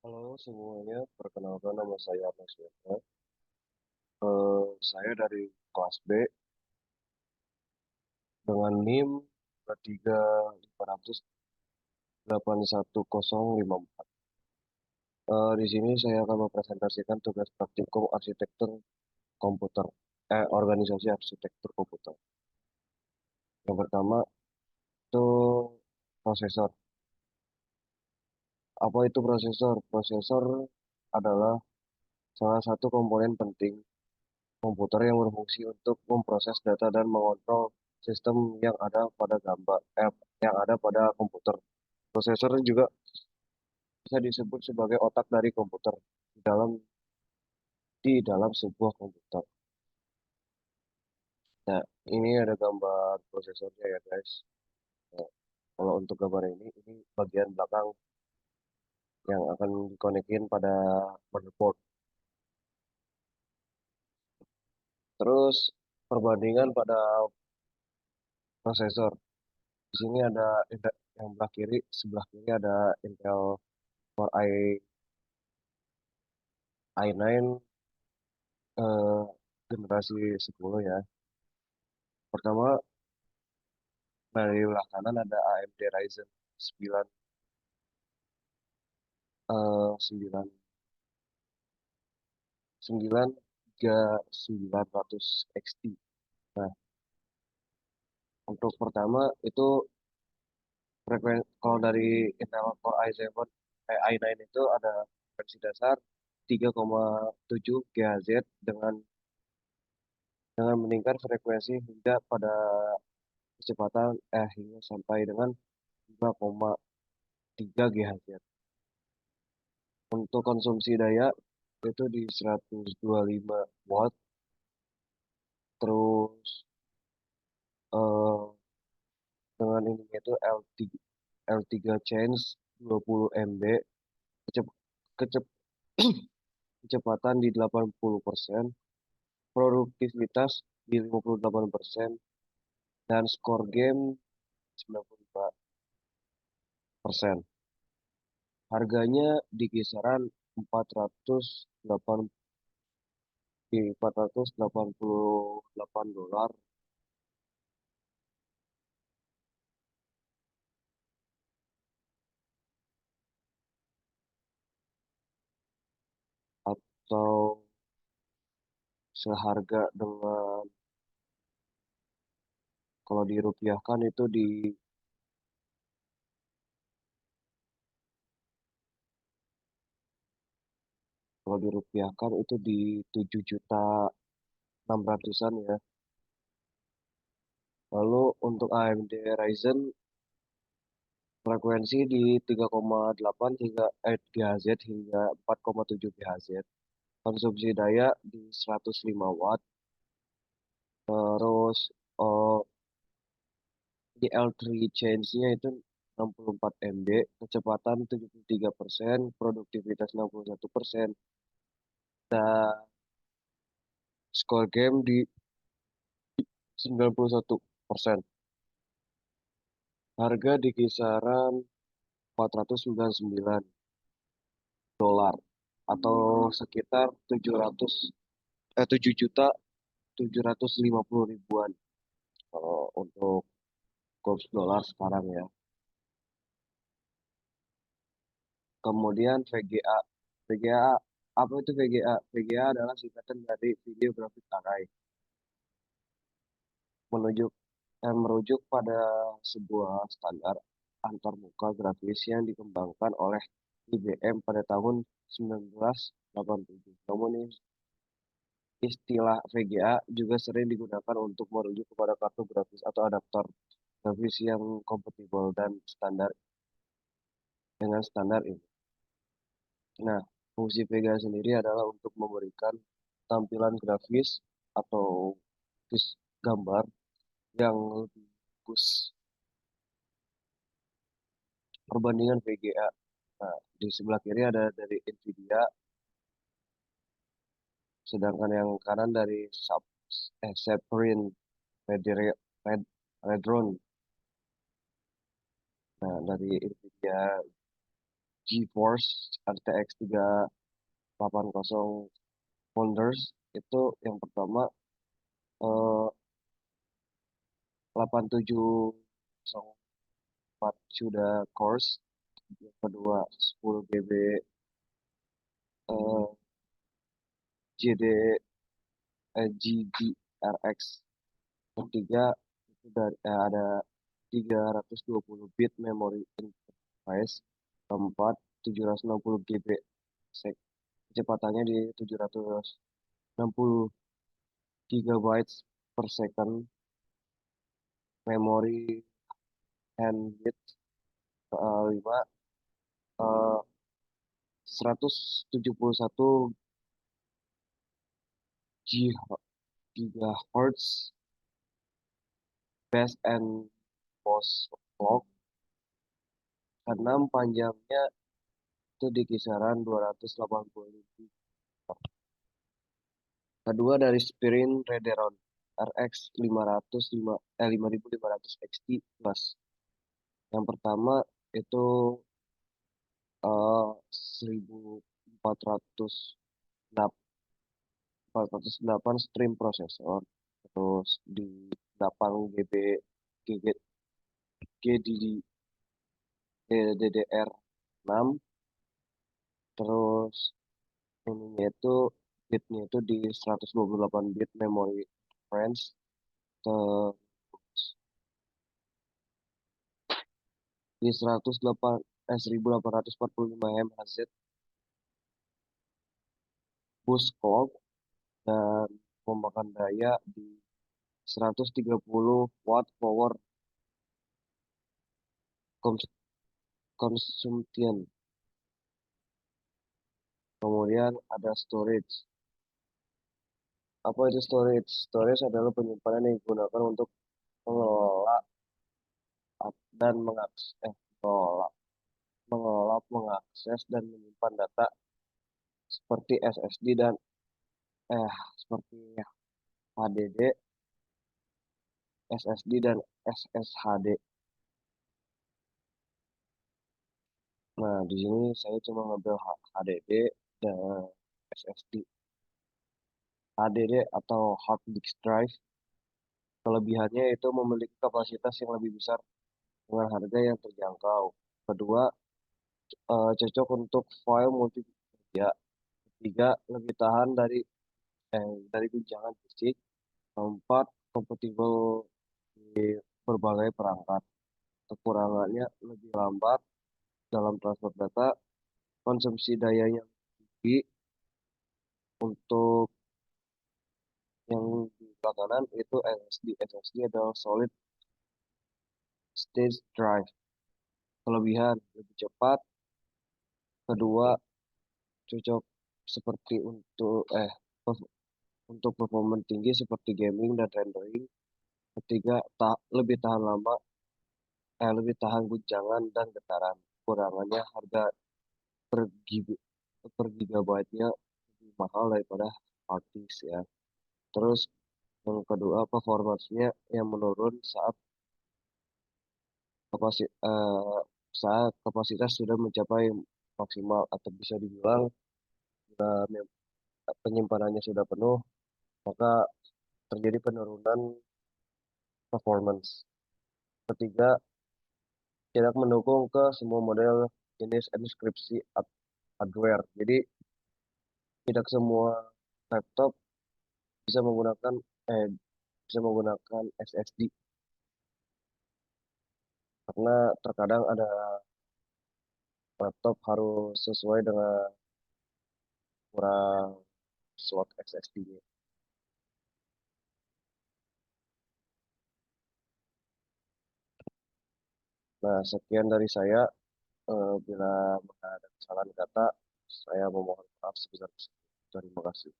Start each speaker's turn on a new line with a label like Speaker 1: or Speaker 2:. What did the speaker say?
Speaker 1: Halo semuanya, perkenalkan nama saya Mas Yota. Saya dari kelas B dengan NIM 3581054. Di sini saya akan mempresentasikan tugas praktikum arsitektur komputer, organisasi arsitektur komputer. Yang pertama itu prosesor. Apa itu prosesor? Prosesor adalah salah satu komponen penting komputer yang berfungsi untuk memproses data dan mengontrol sistem yang ada pada yang ada pada komputer. Prosesor juga bisa disebut sebagai otak dari komputer di dalam di dalam sebuah komputer. Nah, ini ada gambar prosesornya ya guys. Nah, kalau untuk gambar ini bagian belakang yang akan dikonekin pada motherboard. Terus perbandingan pada prosesor. Di sini ada yang sebelah kiri ada Intel Core i9 eh, generasi 10 ya. Pertama dari belah kanan ada AMD Ryzen 9 9 9 3900 XT. Nah, untuk pertama itu kalau dari Intel Core i9 itu ada frekuensi dasar 3,7 GHz dengan meningkat frekuensi hingga sampai dengan 5,3 GHz. Untuk konsumsi daya itu di 125 watt, terus eh, dengan ini itu L3 change 20 MB, kecep- kecep- kecepatan di 80%, produktivitas di 58%, dan skor game 95%. Harganya di kisaran 408 di $488 atau seharga dengan kalau dirupiahkan itu di 7.600.000-an ya. Lalu untuk AMD Ryzen frekuensi di 3,8 hingga GHz hingga 4,7 GHz. Konsumsi daya di 105 watt. Terus oh, di L3 change-nya itu 64 MB, kecepatan 73%, produktivitas 61%, dan skor game di 91%. Harga di kisaran $499 atau sekitar 7.750.000-an kalau untuk kurs dolar sekarang ya. Kemudian VGA. VGA apa itu VGA? VGA adalah singkatan dari Video Graphic Array, merujuk pada sebuah standar antarmuka grafis yang dikembangkan oleh IBM pada tahun 1987. Namun istilah VGA juga sering digunakan untuk merujuk kepada kartu grafis atau adaptor grafis yang kompatibel dan standar dengan standar ini. Nah, fungsi VGA sendiri adalah untuk memberikan tampilan grafis atau gambar yang lebih bagus. Perbandingan VGA. Nah, di sebelah kiri ada dari Nvidia, sedangkan yang kanan dari Sapphire Red, Redron. Nah, dari Nvidia GeForce RTX 380 Founders itu yang pertama eh, 8704 sudah cores, yang kedua 10 GB eh, JD GDRX, ketiga itu ada 320 bit memori interface, keempat 760 GB kecepatannya di 760 gigabytes per second, memori bandwidth 5 eh, 171 gigahertz base and post clock, keenam panjangnya itu di kisaran 285. Kedua dari Spirin Radeon RX 5500 XT Plus. Yang pertama itu 1408 stream processor, terus di 8 GB DDR6, terus ininya itu bitnya itu di 128 bit memory reference, terus di 1845 MHz boost clock, dan pemakan daya di 130 watt power consumption. Kemudian ada storage. Apa itu storage? Storage adalah penyimpanan yang digunakan untuk mengelola dan mengakses dan menyimpan data seperti SSD dan seperti HDD, SSD dan SSHD. Nah, di sini saya cuma ngambil HDD dan SSD. HDD atau hard disk drive, kelebihannya itu memiliki kapasitas yang lebih besar dengan harga yang terjangkau. Kedua, cocok untuk file multimedia. Ketiga, lebih tahan dari guncangan fisik. Keempat, kompatibel di berbagai perangkat. Kekurangannya lebih lambat dalam transfer data, konsumsi dayanya tinggi. Untuk yang di belakangan itu SSD. SSD adalah solid state drive. Kelebihan lebih cepat. Kedua, cocok seperti untuk performa tinggi seperti gaming dan rendering. Ketiga, lebih tahan lama, lebih tahan guncangan dan getaran. Kurangannya harga per GB, per gigabyte-nya lebih mahal daripada hard disk ya. Terus yang kedua, performance-nya yang menurun kapasi, eh, saat kapasitas sudah mencapai maksimal, atau bisa dibilang eh, penyimpanannya sudah penuh, maka terjadi penurunan performance. Ketiga, tidak mendukung ke semua model jenis inskripsi hardware. Jadi tidak semua laptop bisa menggunakan eh, bisa menggunakan SSD, karena terkadang ada laptop harus sesuai dengan kurang slot SSD-nya. Nah, sekian dari saya. Bila ada kesalahan kata, saya memohon maaf sebesar-besarnya. Terima kasih.